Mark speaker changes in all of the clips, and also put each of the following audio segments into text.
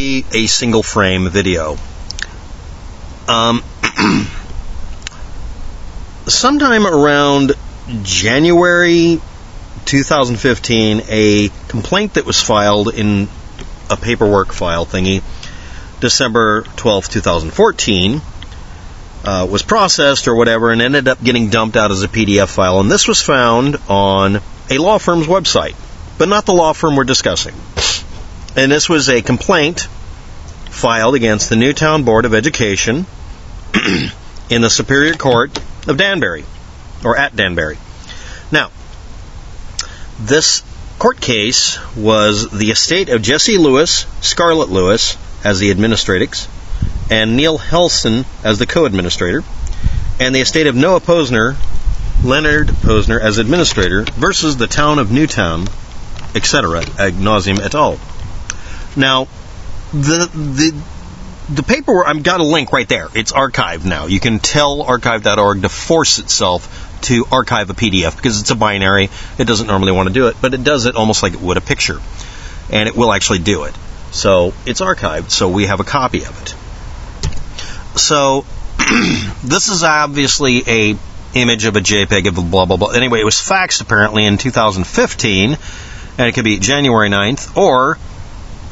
Speaker 1: be a single frame video. Sometime around January 2015, a complaint that was filed in a paperwork file thingy, December 12th, 2014, was processed or whatever and ended up getting dumped out as a PDF file. And this was found on a law firm's website, but not the law firm we're discussing. And this was a complaint filed against the Newtown Board of Education in the Superior Court of Danbury, or at Danbury. Now, this court case was the estate of Jesse Lewis, Scarlett Lewis as the administrators, and Neil Helson as the co-administrator, and the estate of Noah Posner, Leonard Posner as administrator, versus the town of Newtown, etc., ad nauseum et al. Now, the paperwork, I've got a link right there. It's archived now. You can tell archive.org to force itself to archive a PDF because it's a binary. It doesn't normally want to do it, but it does it almost like it would a picture. And it will actually do it. So it's archived, so we have a copy of it. So this is obviously a image of a JPEG of a blah, blah, blah. Anyway, it was faxed apparently in 2015, and it could be January 9th or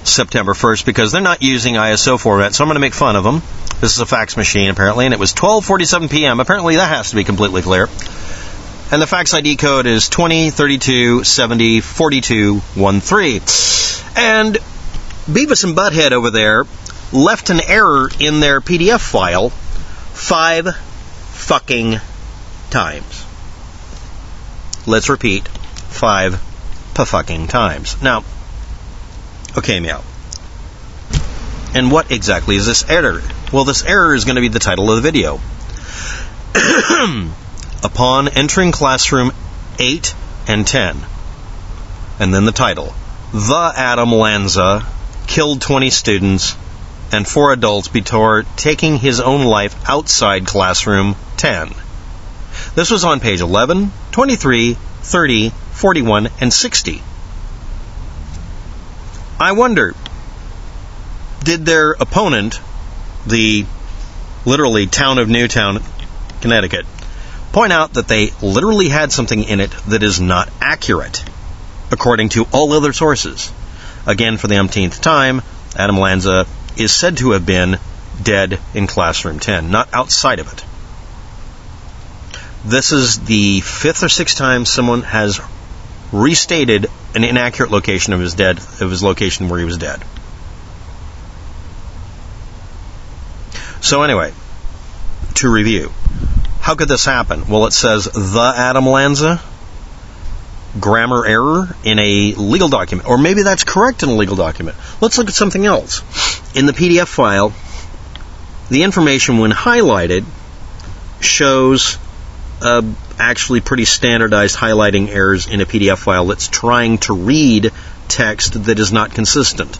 Speaker 1: September 1st because they're not using ISO format, so I'm going to make fun of them. This is a fax machine, apparently, and it was 12:47 p.m. Apparently, that has to be completely clear. And the fax ID code is 2032704213. And Beavis and Butthead over there left an error in their PDF file 5 fucking times. Let's repeat, 5 fucking times. Now, okay, meow. And what exactly is this error? Well, this error is going to be the title of the video. Upon entering classroom 8 and 10, and then the title, the Adam Lanza killed 20 students and 4 adults before taking his own life outside classroom 10. This was on page 11, 23, 30, 41, and 60. I wonder, did their opponent, the literally town of Newtown, Connecticut, point out that they literally had something in it that is not accurate, according to all other sources? Again, for the umpteenth time, Adam Lanza is said to have been dead in classroom 10, not outside of it. This is the 5th or 6th time someone has restated an inaccurate location of his location where he was dead. So anyway, to review, how could this happen? Well, it says the Adam Lanza, grammar error in a legal document, or maybe that's correct in a legal document. Let's look at something else. In the PDF file, the information when highlighted shows actually pretty standardized highlighting errors in a PDF file that's trying to read text that is not consistent.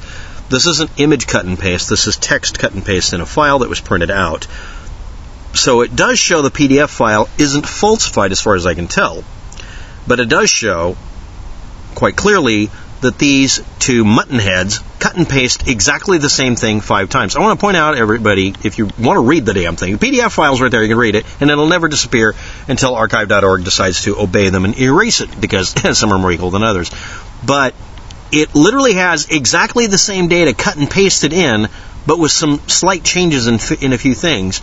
Speaker 1: This isn't image cut and paste, this is text cut and paste in a file that was printed out. So it does show the PDF file isn't falsified as far as I can tell, but it does show quite clearly that these two mutton heads cut and paste exactly the same thing 5 times. I want to point out, everybody, if you want to read the damn thing, the PDF file's right there, you can read it, and it'll never disappear until archive.org decides to obey them and erase it, because some are more equal than others. But it literally has exactly the same data cut and pasted in, but with some slight changes in a few things.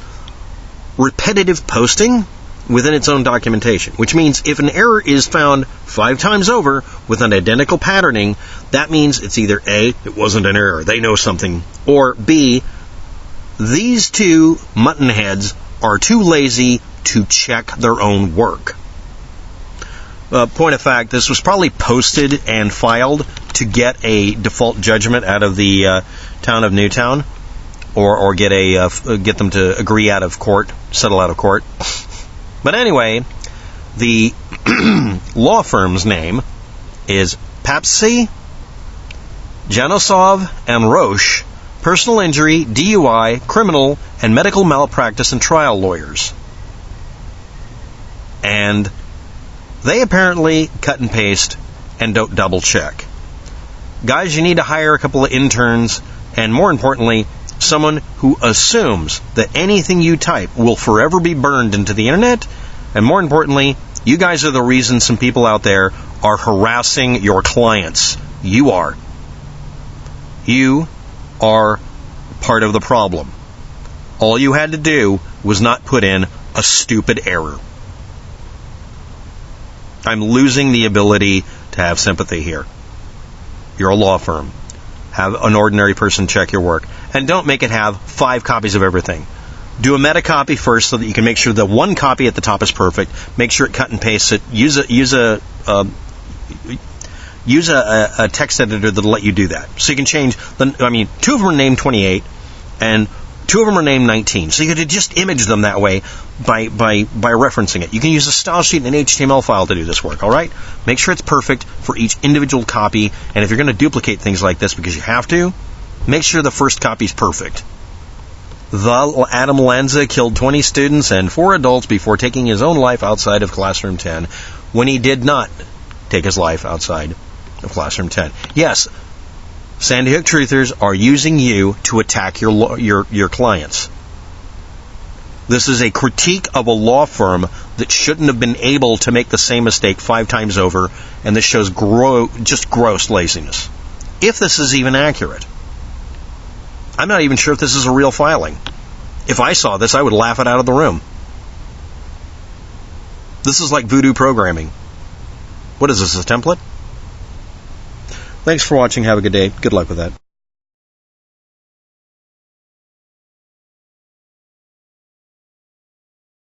Speaker 1: Repetitive posting within its own documentation, which means if an error is found 5 times over with an identical patterning, that means it's either A, it wasn't an error, they know something, or B, these two mutton heads are too lazy to check their own work. Point of fact, this was probably posted and filed to get a default judgment out of the town of Newtown, or get them to agree out of court, settle out of court. But anyway, the law firm's name is Papsy, Janosov, and Roche, personal injury, DUI, criminal, and medical malpractice and trial lawyers. And they apparently cut and paste and don't double check. Guys, you need to hire a couple of interns And more importantly, someone who assumes that anything you type will forever be burned into the internet. And more importantly, you guys are the reason some people out there are harassing your clients. You are. You are part of the problem. All you had to do was not put in a stupid error. I'm losing the ability to have sympathy here. You're a law firm. Have an ordinary person check your work. And don't make it have 5 copies of everything. Do a metacopy first so that you can make sure the one copy at the top is perfect. Make sure it cut and paste it. Use a text editor that'll let you do that. So you can change, 2 of them are named 28, and 2 of them are named 19. So you could just image them that way by referencing it. You can use a style sheet and an HTML file to do this work, all right? Make sure it's perfect for each individual copy, and if you're going to duplicate things like this because you have to, make sure the first copy is perfect. The Adam Lanza killed 20 students and 4 adults before taking his own life outside of Classroom 10, when he did not take his life outside of Classroom 10. Yes, Sandy Hook Truthers are using you to attack your clients. This is a critique of a law firm that shouldn't have been able to make the same mistake 5 times over, and this shows just gross laziness. If this is even accurate. I'm not even sure if this is a real filing. If I saw this, I would laugh it out of the room. This is like voodoo programming. What is this, a template? Thanks for watching. Have a good day. Good luck with that.